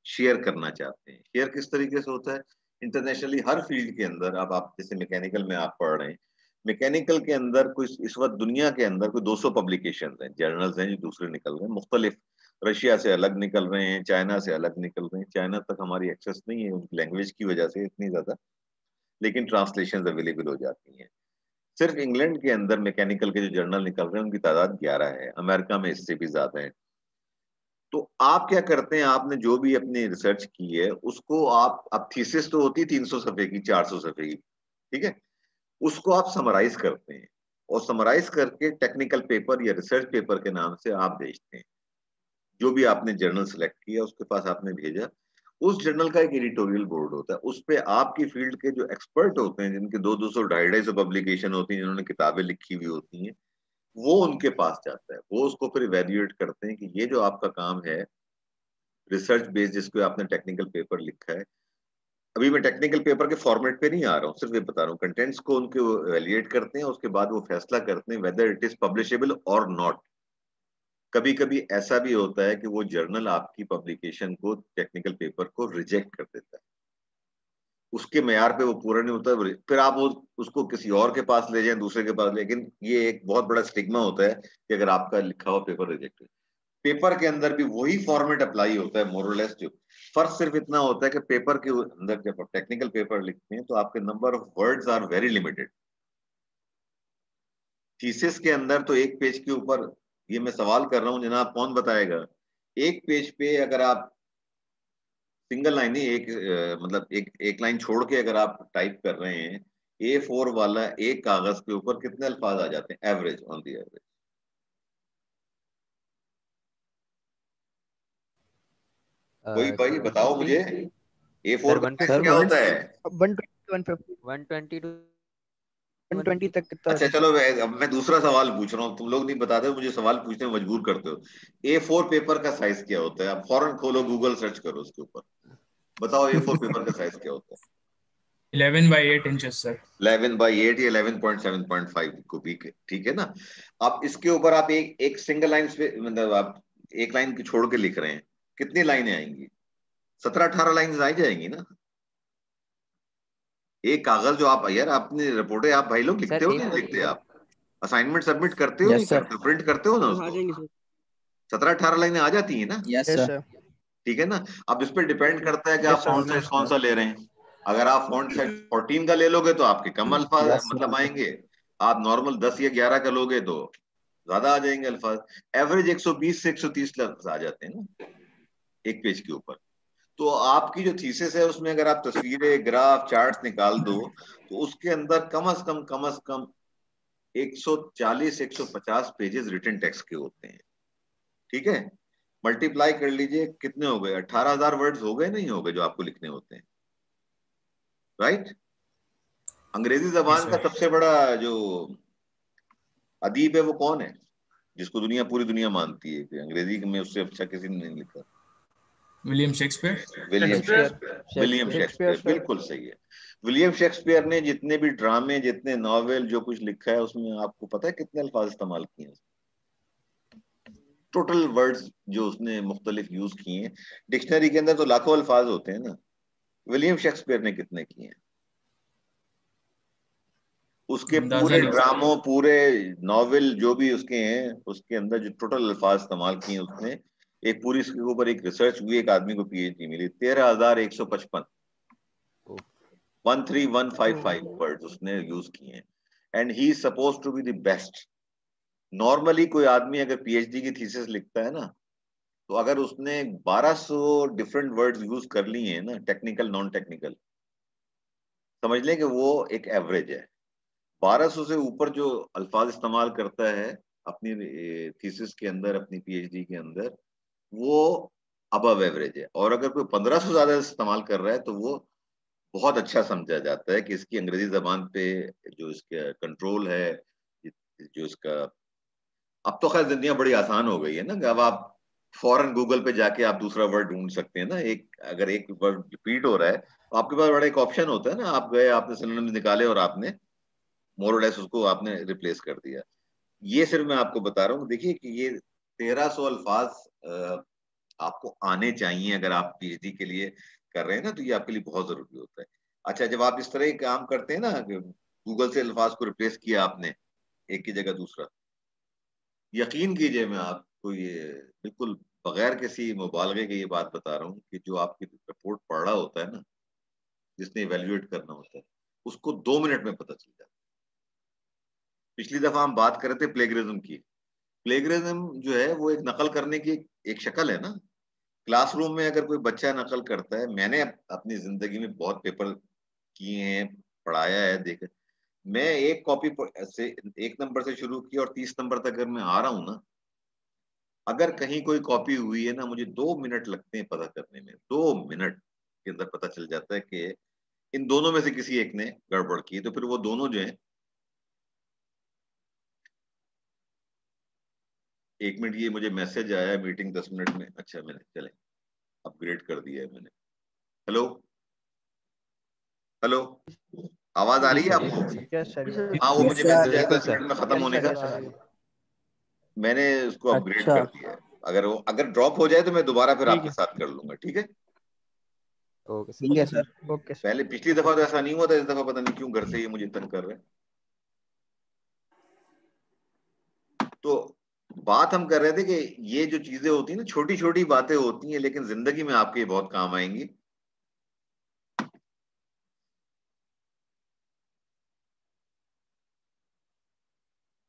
शेयर करना चाहते हैं। शेयर किस तरीके से होता है? इंटरनेशनली हर फील्ड के अंदर, अब आप जैसे मैकेनिकल में आप पढ़ रहे हैं, मैकेनिकल के अंदर कोई इस वक्त दुनिया के अंदर कोई 200 पब्लिकेशन हैं, जर्नल्स हैं जो दूसरे निकल रहे हैं, मुख्तलिफ, रशिया से अलग निकल रहे हैं, चाइना से अलग निकल रहे हैं। चाइना तक हमारी एक्सेस नहीं है उनकी लैंग्वेज की वजह से इतनी ज्यादा, लेकिन ट्रांसलेशन अवेलेबल हो जाती हैं। सिर्फ इंग्लैंड के अंदर मैकेनिकल के जो जर्नल निकल रहे हैं उनकी तादाद 11 है, अमेरिका में इससे भी ज्यादा है। तो आप क्या करते हैं, आपने जो भी अपनी रिसर्च की है उसको आप, अब थीसिस तो होती है 300 सफे की, 400 सफे की, ठीक है, उसको आप समराइज करते हैं, और समराइज करके टेक्निकल पेपर या रिसर्च पेपर के नाम से आप भेजते हैं। जो भी आपने जर्नल सेलेक्ट किया उसके पास आपने भेजा, उस जर्नल का एक एडिटोरियल बोर्ड होता है, उस पे आपकी फील्ड के जो एक्सपर्ट होते हैं, जिनके 200 250 पब्लिकेशन होती हैं, जिन्होंने किताबें लिखी हुई होती हैं, वो उनके पास जाता है। वो उसको फिर इवेल्युएट करते हैं कि ये जो आपका काम है रिसर्च बेस्ड, जिसको आपने टेक्निकल पेपर लिखा है, अभी मैं टेक्निकल पेपर के फॉर्मेट पे नहीं आ रहा हूँ, सिर्फ ये बता रहा हूँ कंटेंट्स को उनके इवेल्युएट करते हैं, उसके बाद वो फैसला करते हैं वेदर इट इज पब्लिशेबल और नॉट। कभी कभी ऐसा भी होता है कि वो जर्नल आपकी पब्लिकेशन को, टेक्निकल पेपर को रिजेक्ट कर देता है, उसके मेयार पे वो पूरा नहीं होता, फिर आप वो उसको किसी और के पास ले जाएं, दूसरे के पास, लेकिन ये एक बहुत बड़ा स्टिग्मा होता है कि अगर आपका लिखा हुआ पेपर रिजेक्ट है। पेपर के अंदर भी वही फॉर्मेट अप्लाई होता है मोरलेस, जो फर्क सिर्फ इतना होता है कि पेपर के अंदर जब आप टेक्निकल पेपर लिखते हैं तो आपके number of words are very limited. Thesis के अंदर तो एक पेज के ऊपर, ये मैं सवाल कर रहा हूँ जनाब, कौन बताएगा, एक पेज पे अगर आप सिंगल लाइन ही एक मतलब एक लाइन छोड़ के अगर आप टाइप कर रहे हैं, A4 वाला एक कागज के ऊपर कितने अल्फाज आ जाते हैं एवरेज, ऑन दी एवरेज? कोई भाई बताओ मुझे, A4 सर का साइज क्या होता है? 120 120 to 120 तक कितना अच्छा होता चलो, अब मैं दूसरा सवाल पूछ रहा हूँ, तुम लोग नहीं बताते, मुझे सवाल पूछने में मजबूर करते हो। A4 पेपर का साइज क्या होता है? आप फौरन खोलो गूगल, सर्च करो उसके ऊपर, बताओ A4 पेपर का साइज क्या होता है? 11/8 इंचेस सर। 11/8 या 11.7.5 कुबिक, ठीक है ना। अब इसके ऊपर आप एक एक सिंगल लाइन पे, मतलब आप एक लाइन की छोड़ के लिख रहे हैं, कितनी लाइनें आएंगी? 17-18 लाइन आ जाएंगी ना। एक कागज जो आप, यार आपने रिपोर्टें आप भाई लोग लिखते सर हो कि नहीं A4 लिखते? आप असाइनमेंट सबमिट करते हो नहीं यस सर करते, प्रिंट करते हो ना आ उसको? जाएंगे सर 17-18 लाइनें आ जाती हैं ना, यस सर ठीक है ना। अब इस पर डिपेंड करता है कि आप यस फॉन्ट साइज कौन सा ले रहे हैं। अगर आप फॉन्ट साइज 14 का ले लोगे तो आपके कम अल्फाज यस मतलब आएंगे, आप नॉर्मल 10 या 11 का लोगे तो ज्यादा आ जाएंगे अल्फाज। एवरेज 120 से 130 लफ्ज आ जाते हैं ना एक पेज के ऊपर। तो आपकी जो थीसिस है उसमें अगर आप तस्वीरें, ग्राफ, चार्ट्स निकाल दो, तो उसके अंदर कम अज कम 140-150 पेजेस रिटन टेक्स्ट के होते हैं, ठीक है। मल्टीप्लाई कर लीजिए, कितने हो गए? 18,000 वर्ड्स हो गए, नहीं हो गए, जो आपको लिखने होते हैं, राइट। अंग्रेजी जबान का सर सबसे बड़ा जो अदीब है वो कौन है, जिसको पूरी दुनिया मानती है कि अंग्रेजी में उससे अच्छा किसी ने नहीं लिखा? William Shakespeare. William Shakespeare Shakespeare, William Shakespeare Shakespeare, बिल्कुल सही है। विलियम शेक्सपियर ने जितने भी ड्रामे, जितने नॉवेल, जो कुछ लिखा है उसमें आपको पता है कितने अल्फाज इस्तेमाल किए हैं? टोटल वर्ड्स जो उसने मुख्तलिफ यूज किए हैं, डिक्शनरी के अंदर तो लाखों अल्फाज होते हैं ना, विलियम शेक्सपियर ने कितने किए हैं? उसके अंदाजा पूरे नहीं सर। ड्रामों, पूरे नॉवेल जो भी उसके हैं, उसके अंदर जो टोटल अल्फाज इस्तेमाल किए हैं उसने, एक पूरी इसके ऊपर एक रिसर्च हुई, एक आदमी को PhD मिली, 13,155, 13,155 वर्ड्स उसने यूज किए हैं, and he is suppose to be the best. Normally कोई आदमी अगर PhD की थीसिस लिखता है ना, तो अगर उसने 1200 डिफरेंट वर्ड्स यूज कर लिए हैं ना, टेक्निकल नॉन टेक्निकल, समझ लें कि वो एक एवरेज है। 1200 से ऊपर जो अल्फाज इस्तेमाल करता है अपनी थीसिस के अंदर, अपनी PhD के अंदर, वो अबव एवरेज है। और अगर कोई 1500 ज्यादा इस्तेमाल कर रहा है तो वो बहुत अच्छा समझा जाता है कि इसकी अंग्रेजी जबान पे जो इसका कंट्रोल है, जो इसका, अब तो खैर दुनिया बड़ी आसान हो गई है ना, कि अब आप फौरन गूगल पे जाके आप दूसरा वर्ड ढूंढ सकते हैं ना। अगर एक वर्ड रिपीट हो रहा है तो आपके पास बड़ा एक ऑप्शन होता है ना, आप गए, आपने सिनोनिम्स निकाले और आपने मोर और लेस उसको आपने रिप्लेस कर दिया। ये सिर्फ मैं आपको बता रहा हूँ, देखिए कि ये 1300 अल्फाज आपको आने चाहिए अगर आप PhD के लिए कर रहे हैं ना, तो ये आपके लिए बहुत जरूरी होता है। अच्छा, जब आप इस तरह के काम करते हैं ना, गूगल से अल्फाज को रिप्लेस किया आपने एक की जगह दूसरा, यकीन कीजिए मैं आपको ये बिल्कुल बगैर किसी मुबालगे के ये बात बता रहा हूँ कि जो आपकी रिपोर्ट पढ़ रहा होता है ना, जिसने इवेल्युएट करना होता है, उसको 2 मिनट में पता चल जाता है। पिछली दफा हम बात कर रहे थे प्लेगरिज्म की। प्लेगरिज्म जो है वो एक नकल करने की एक शक्ल है ना। क्लासरूम में अगर कोई बच्चा नकल करता है, मैंने अपनी जिंदगी में बहुत पेपर किए हैं, पढ़ाया है, देखे, मैं एक कॉपी से 1 नंबर से शुरू किया और 30 नंबर तक अगर मैं आ रहा हूँ ना, अगर कहीं कोई कॉपी हुई है ना, मुझे 2 मिनट लगते हैं पता करने में। 2 मिनट के अंदर पता चल जाता है कि इन दोनों में से किसी एक ने गड़बड़ की। तो फिर वो दोनों जो हैं, 1 मिनट, ये मुझे मैसेज आया है मीटिंग 10 मिनट में। अच्छा, मैंने चले अपग्रेड कर दिया है मैंने। हेलो हेलो, आवाज आ रही है आपको? Yes sir. हाँ, वो मुझे मैसेज आया बिल्कुल 10 मिनट में खत्म यस होने सर, का। Yes sir. मैंने उसको अपग्रेड अच्छा। कर दिया है। अगर ड्रॉप हो जाए तो मैं दोबारा फिर ठीक आपके है। साथ कर लूंगा, ठीक है? ओके ठीक है सर। Okay sir. पहले पिछली दफा तो ऐसा नहीं हुआ था, इस दफा पता नहीं क्यों घर से ये मुझे तंग कर रहे हैं। तो बात हम कर रहे थे कि ये जो चीजें होती है ना, छोटी छोटी बातें होती हैं, लेकिन जिंदगी में आपके बहुत काम आएंगी।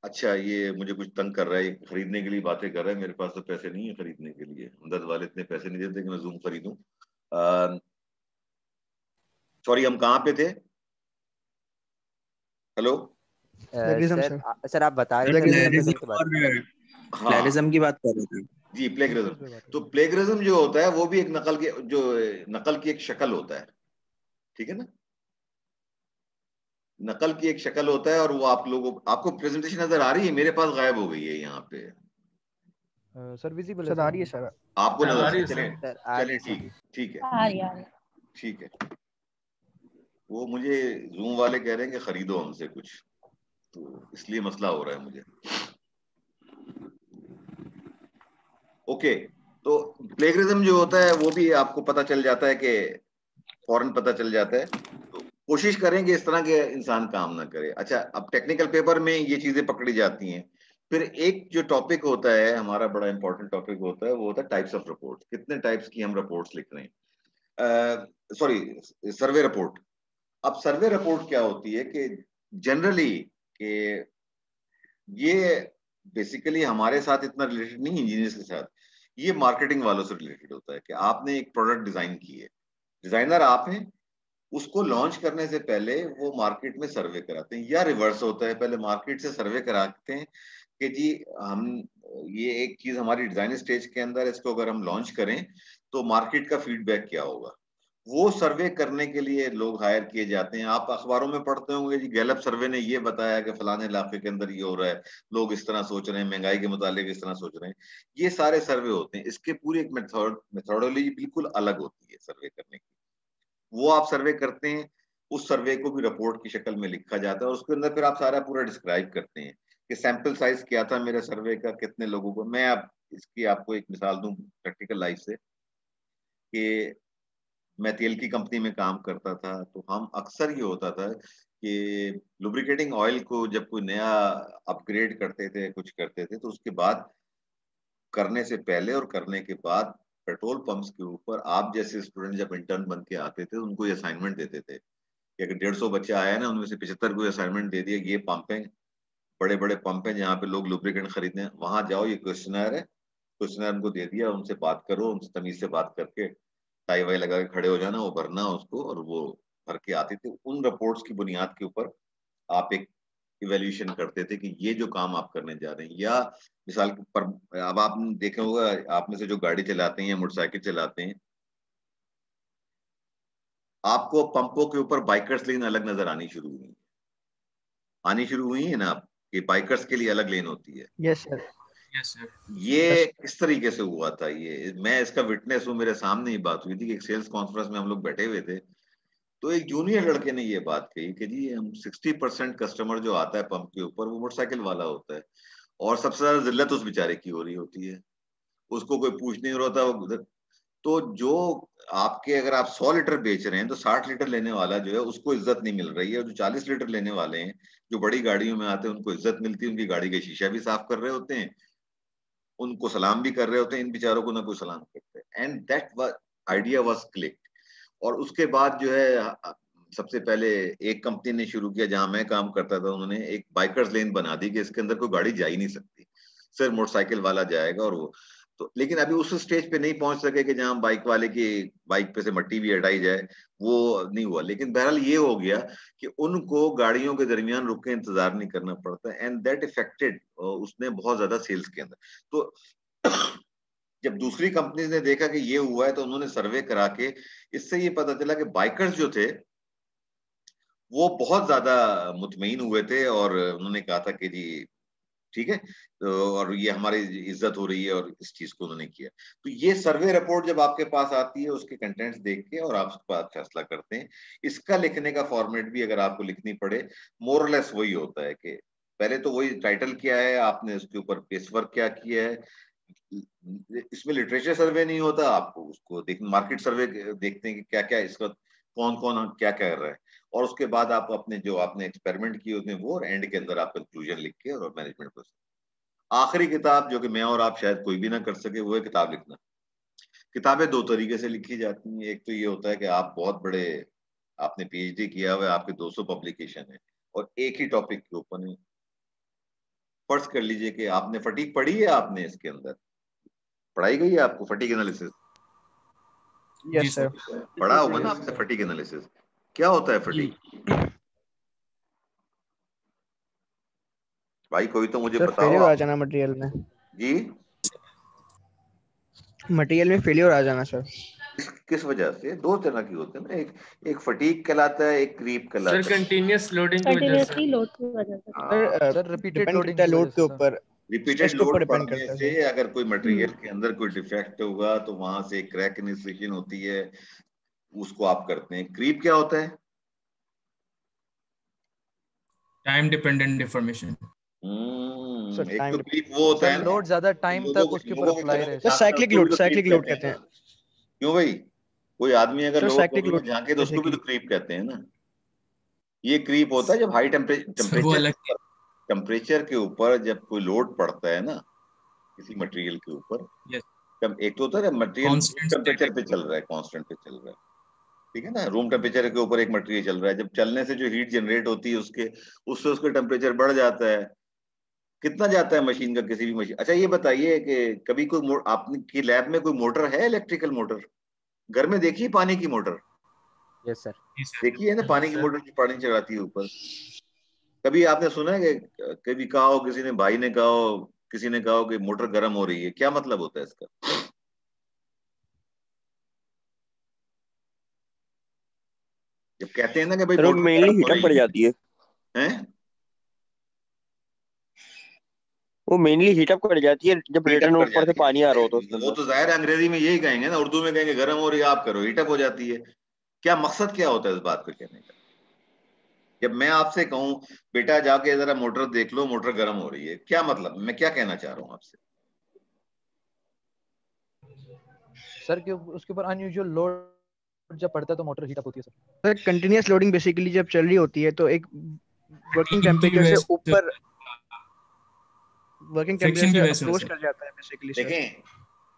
अच्छा, ये मुझे कुछ तंग कर रहा है, ये खरीदने के लिए बातें कर रहा है। मेरे पास तो पैसे नहीं है खरीदने के लिए, हमदर्द वाले इतने पैसे नहीं देते कि मैं जूम खरीदूं। सॉरी, हम कहाँ पे थे? Hello. Plagiarism sir sir. Sir आप बता रहे थे प्लेगरिज्म प्लेगरिज्म की बात। हाँ, प्लेगरिज्म की बात कर रहे थे। जी, प्लेगरिज्म। पे बात तो प्लेगरिज्म जो होता है वो भी एक नकल की एक शक्ल होता है, ठीक है ना? नकल की एक शक्ल होता है, और वो आपको प्रेजेंटेशन नजर आ रही है? मेरे पास गायब हो गई है यहाँ पे। सर विजिबल है सर। आ रही है सर। आपको आ रही नजर? है चले सर आ चले, रही सर। ठीक है, आ रही है। ठीक है। वो मुझे जूम वाले कह रहे हैं कि खरीदो हमसे कुछ, तो इसलिए मसला हो रहा है मुझे। ओके, तो प्लेगरिज्म जो होता है वो भी आपको पता चल जाता है कि फौरन पता चल जाता है। तो कोशिश करेंगे इस तरह के इंसान काम ना करे। अच्छा, अब टेक्निकल पेपर में ये चीजें पकड़ी जाती हैं। फिर एक जो टॉपिक होता है हमारा, बड़ा इंपॉर्टेंट टॉपिक होता है, वो होता है टाइप्स ऑफ रिपोर्ट। कितने टाइप्स की हम रिपोर्ट्स लिख रहे हैं? Sorry, survey report. अब सर्वे रिपोर्ट क्या होती है कि जनरली कि ये बेसिकली हमारे साथ इतना रिलेटेड नहीं, इंजीनियर्स के साथ। ये मार्केटिंग वालों से रिलेटेड होता है कि आपने एक प्रोडक्ट डिजाइन की है, डिजाइनर आप हैं, उसको लॉन्च करने से पहले वो मार्केट में सर्वे कराते हैं, या रिवर्स होता है, पहले मार्केट से सर्वे कराते हैं कि जी हम ये एक चीज हमारी डिजाइन स्टेज के अंदर, इसको अगर हम लॉन्च करें तो मार्केट का फीडबैक क्या होगा। वो सर्वे करने के लिए लोग हायर किए जाते हैं। आप अखबारों में पढ़ते होंगे जी, गैलप सर्वे ने ये बताया कि फलाने इलाके के अंदर ये हो रहा है, लोग इस तरह सोच रहे हैं, महंगाई के मुतालिक इस तरह सोच रहे हैं। ये सारे सर्वे होते हैं। इसके पूरी एक मेथोडोलॉजी बिल्कुल अलग होती है सर्वे करने की। वो आप सर्वे करते हैं, उस सर्वे को भी रिपोर्ट की शक्ल में लिखा जाता है, और उसके अंदर फिर आप सारा पूरा डिस्क्राइब करते हैं कि सैंपल साइज क्या था मेरे सर्वे का, कितने लोगों को। मैं अब इसकी आपको एक मिसाल दूं प्रैक्टिकल लाइफ से, कि मैं तेल की कंपनी में काम करता था, तो हम अक्सर ये होता था कि लुब्रिकेटिंग ऑयल को जब कोई नया अपग्रेड करते थे, कुछ करते थे, तो उसके बाद, करने से पहले और करने के बाद, पेट्रोल पंप्स के ऊपर आप जैसे स्टूडेंट जब इंटर्न बन के आते थे, उनको ये असाइनमेंट देते थे कि अगर 150 बच्चे आए ना, उनमें से 75 को असाइनमेंट दे दिया, ये पंप है, बड़े बड़े पंप है जहाँ पे लोग लुब्रिकेंट खरीदने, वहां जाओ, ये क्वेश्चनर है, क्वेश्चनर उनको दे दिया, उनसे बात करो, उनसे तमीज से बात करके टाई वाई लगा के खड़े हो जाना, वो भरना उसको, और वो भर के आते थे। उन रिपोर्ट्स की बुनियाद के ऊपर आप एक इवेल्यूशन करते थे कि ये जो काम आप करने जा रहे हैं। या मिसाल के पर, अब आपने देखा होगा, आप में से जो गाड़ी चलाते हैं या मोटरसाइकिल चलाते हैं, आपको पंपों के ऊपर बाइकर्स लेन अलग नजर आनी शुरू हुई है ना, आप कि बाइकर्स के लिए अलग लेन होती है। Yes sir. Yes sir. ये किस तरीके से हुआ था, ये मैं इसका विटनेस हूँ, मेरे सामने ही बात हुई थी कि एक सेल्स कॉन्फ्रेंस में हम लोग बैठे हुए थे, तो एक जूनियर लड़के ने ये बात कही कि जी हम 60% कस्टमर जो आता है पंप के ऊपर, वो मोटरसाइकिल वाला होता है, और सबसे ज्यादा जिल्लत उस बेचारे की हो रही होती है, उसको कोई पूछ नहीं रहा था वो उधर। तो जो आपके, अगर आप 100 लीटर बेच रहे हैं, तो 60 लीटर लेने वाला जो है उसको इज्जत नहीं मिल रही है, और जो 40 लीटर लेने वाले हैं, जो बड़ी गाड़ियों में आते हैं, उनको इज्जत मिलती है, उनकी गाड़ी के शीशा भी साफ कर रहे होते हैं, उनको सलाम भी कर रहे होते हैं। इन बेचारों को ना कोई सलाम करते। And that idea was click. और उसके बाद जो है, सबसे पहले एक कंपनी ने शुरू किया जहां मैं काम करता था, उन्होंने एक बाइकर्स लेन बना दी कि इसके अंदर कोई गाड़ी जा ही नहीं सकती, सिर्फ मोटरसाइकिल वाला जाएगा। और वो, तो लेकिन अभी उस स्टेज पे नहीं पहुंच सके कि जहां बाइक वाले की बाइक पे से मट्टी भी हटाई जाए, वो नहीं हुआ। लेकिन बहरहाल ये हो गया कि उनको गाड़ियों के दरमियान रुक के इंतजार नहीं करना पड़ता, एंड दैट इफेक्टेड उसने बहुत ज्यादा सेल्स के अंदर। तो जब दूसरी कंपनीज ने देखा कि ये हुआ है तो उन्होंने सर्वे करा के इससे ये पता चला कि बाइकर्स जो थे वो बहुत ज्यादा मुतमईन हुए थे, और उन्होंने कहा था कि जी ठीक है, तो और ये हमारी इज्जत हो रही है, और इस चीज को उन्होंने किया। तो ये सर्वे रिपोर्ट जब आपके पास आती है, उसके कंटेंट्स देख के और आप उसके बाद फैसला करते हैं। इसका लिखने का फॉर्मेट भी अगर आपको लिखनी पड़े, मोर लेस वही होता है कि पहले तो वही टाइटल क्या है, आपने उसके ऊपर पेस वर्क क्या किया है। इसमें लिटरेचर सर्वे नहीं होता, आपको उसको देख मार्केट सर्वे देखते हैं कि क्या क्या इसका कौन कौन क्या क्या कर रहा है, और उसके बाद आप अपने जो आपने एक्सपेरिमेंट किए होते हैं वो, और एंड के अंदर आप कंक्लूजन लिख के और मैनेजमेंट प्रोसेस। आखिरी किताब जो कि मैं और आप शायद कोई भी ना कर सके, वो है किताब लिखना। किताबें दो तरीके से लिखी जाती हैं। एक तो ये होता है कि आप बहुत बड़े, आपने पीएचडी किया हुआ है, आपके 200 पब्लिकेशन है, और एक ही टॉपिक के ऊपर नहीं। फर्ज कर लीजिए कि आपने फटीग पढ़ी है, आपने इसके अंदर पढ़ाई गई है आपको फटीग एनालिसिस, यस सर। पढ़ा होगा ना आपने फटीग एनालिसिस, क्या होता है फटीग? भाई कोई तो मुझे सर बताओ फेलियर आ आप। जाना मटेरियल में, जी मटेरियल में फेलियर आ जाना सर। किस वजह से? दो तरह की होते हैं ना, एक फटीग कहलाता है, एक क्रीप सर कहलाता है। कंटिन्यूअस लोडिंग की वजह से। कंटिन्यूअसली लोड की वजह से। हाँ, सर रिपीटेड लोडिंग करता है लोड के ऊपर, रिपीटेड स्ट्रेस के ऊपर लोड डिपेंड पड़ने करता है से सर। अगर कोई मटेरियल के अंदर कोई डिफेक्ट होगा तो वहां से क्रैक इनिशिएशन होती है, उसको आप करते हैं। क्रीप क्या होता है? Time dependent deformation. सर एक टाइम तो क्रीप वो होता सर है ना, लोड ज्यादा टाइम तक उसके ऊपर लोगों की अप्लाई तरफ रहे सर सर। झांकना, उसको भी तो साइक्लिक क्रीप लोड कहते हैं कहते ना। हैं। क्यों भाई? कोई आदमी अगर sir lower cyclic level load में झांके तो उसको भी तो बेसिकली। क्रीप कहते हैं ना। ये क्रीप होता है जब हाई सर वो अलग टेम्परेचर के ऊपर जब कोई लोड पड़ता है ना किसी मटेरियल के ऊपर। यस एक तो होता है मटेरियल कांस्टेंट टेम्परेचर पे चल रहा है, कांस्टेंट पे चल रहा है, ठीक है ना। रूम टेम्परेचर के ऊपर एक मटेरियल चल रहा है, जब चलने से जो हीट जनरेट होती है उससे उसका टेम्परेचर बढ़ जाता है। कितना जाता है मशीन का, किसी भी मशीन। अच्छा ये बताइए कि कभी कोई आपने की लैब में कोई मोटर है, इलेक्ट्रिकल मोटर घर में देखी है? पानी की मोटर यस सर। देखी है ना, पानी की मोटर जो पानी चढ़ाती है ऊपर। कभी आपने सुना है कि कभी कहा हो, किसी ने भाई ने कहा हो, किसी ने कहा हो कि मोटर गर्म हो रही है? क्या मतलब होता है इसका? जब कहते हैं ना कि भाई सर वो मोटर मेनली गर्म हो हीटअप रही कर जाती है, है, वो मेनली हीटअप कर जाती है जब हीटअप रिटर्न कर ऊपर से जाती पानी आ रहा है। होता है उसके वो अंदर। तो जाहिर है अंग्रेजी में यही कहेंगे ना, उर्दू में कहेंगे गर्म हो रही है आप करो, हीटअप हो जाती है। क्या मकसद क्या होता है इस बात को कहने का? जब मैं आपसे कहूं बेटा जाके जरा मोटर देख लो, मोटर गर्म हो रही है, क्या मतलब? मैं क्या कहना चाह रहा हूं आपसे? सर कि उसके ऊपर अनयूजुअल लोड जब पड़ता है तो मोटर हीट अप होती है sir. Sir continuous loading basically जब चल रही होती है तो एक वर्किंग टेम्परेचर से ऊपर, वर्किंग फ्रिक्शन टेम्परेचर की से वजह से अप्रोच सर। कर जाता है बेसिकली सर। देखें,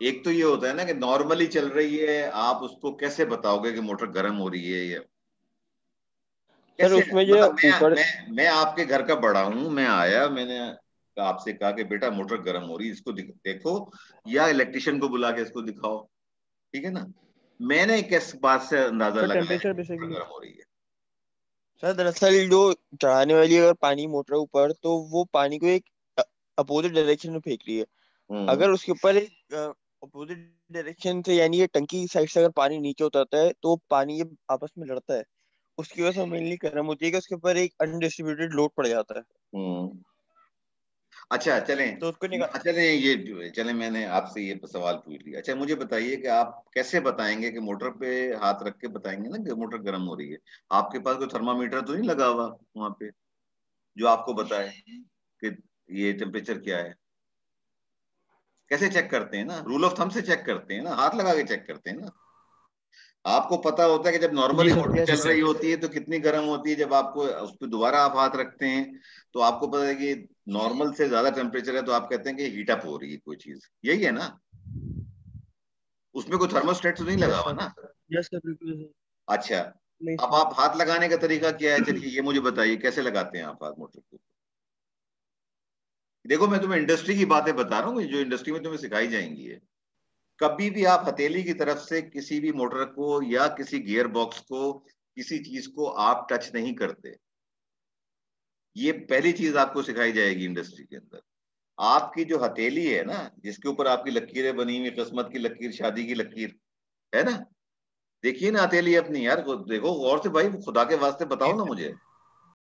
एक तो ये होता है ना कि नॉर्मली चल रही है, आप उसको कैसे बताओगे कि मोटर गर्म हो रही है? या सर कैसे? उसमें जो मतलब ऊपर, मैं आपके घर का बड़ा हूं, मैं आया, मैंने आपसे कहा कि बेटा मोटर गर्म हो रही है, इसको देखो, या इलेक्ट्रिशियन को बुला के इसको दिखाओ, ठीक है ना। मैंने किस बात से अंदाजा सर लगाया कि टेम्परेचर मोटर बेसिकली गर्म हो रही है? सर दरअसल जो चढ़ाने वाली अगर पानी मोटर ऊपर, तो वो पानी को एक अपोजिट डायरेक्शन में फेंक रही है। हम्म। अगर उसके ऊपर एक अपोजिट डायरेक्शन से, यानी ये टंकी साइड से अगर पानी नीचे उतरता है तो पानी ये आपस में लड़ता है, उसकी वजह से मेनली गर्म होती है कि उसके ऊपर एक अनडिस्ट्रीब्यूटेड लोड पड़ जाता है। हम्म। अच्छा चलें, तो उसको निकाल। चलें मैंने आपसे ये सवाल पूछ लिया। अच्छा मुझे बताइए कि आप कैसे बताएंगे कि मोटर पे हाथ रख के बताएंगे ना कि मोटर गर्म हो रही है? आपके पास कोई थर्मामीटर तो नहीं लगा हुआ वहां पे जो आपको बताए कि ये टेम्परेचर क्या है? कैसे चेक करते हैं ना, रूल ऑफ थंब से चेक करते हैं ना, हाथ लगा के चेक करते हैं ना। आपको पता होता है कि जब जी नॉर्मली सर, मोटर जी चल सर। रही होती है तो कितनी गर्म होती है, जब आपको उस पर दोबारा आप हाथ रखते हैं तो आपको पता है कि नॉर्मल से ज्यादा टेम्परेचर है, तो आप कहते हैं कि हीटअप हो रही है कोई चीज, यही है ना। उसमें कोई थर्मोस्टेट तो नहीं लगा यस हुआ सर। ना? यस सर बिल्कुल सर। अच्छा, नहीं अब सर। आप हाथ लगाने का तरीका क्या है? चलिए ये मुझे बताइए, कैसे लगाते हैं आप हाथ मोटर को? देखो मैं तुम्हें इंडस्ट्री की बातें बता रहा हूँ जो इंडस्ट्री में तुम्हें सिखाई जाएंगी है। कभी भी आप हथेली की तरफ से किसी भी मोटर को या किसी गियर बॉक्स को, किसी चीज को आप टच नहीं करते। ये पहली चीज आपको सिखाई जाएगी इंडस्ट्री के अंदर। आपकी जो हथेली है ना, जिसके ऊपर आपकी लकीरें बनी हुई, किस्मत की लकीर, शादी की लकीर है ना, देखिए ना हथेली अपनी यार, देखो गौर से भाई, खुदा के वास्ते बताओ ना मुझे।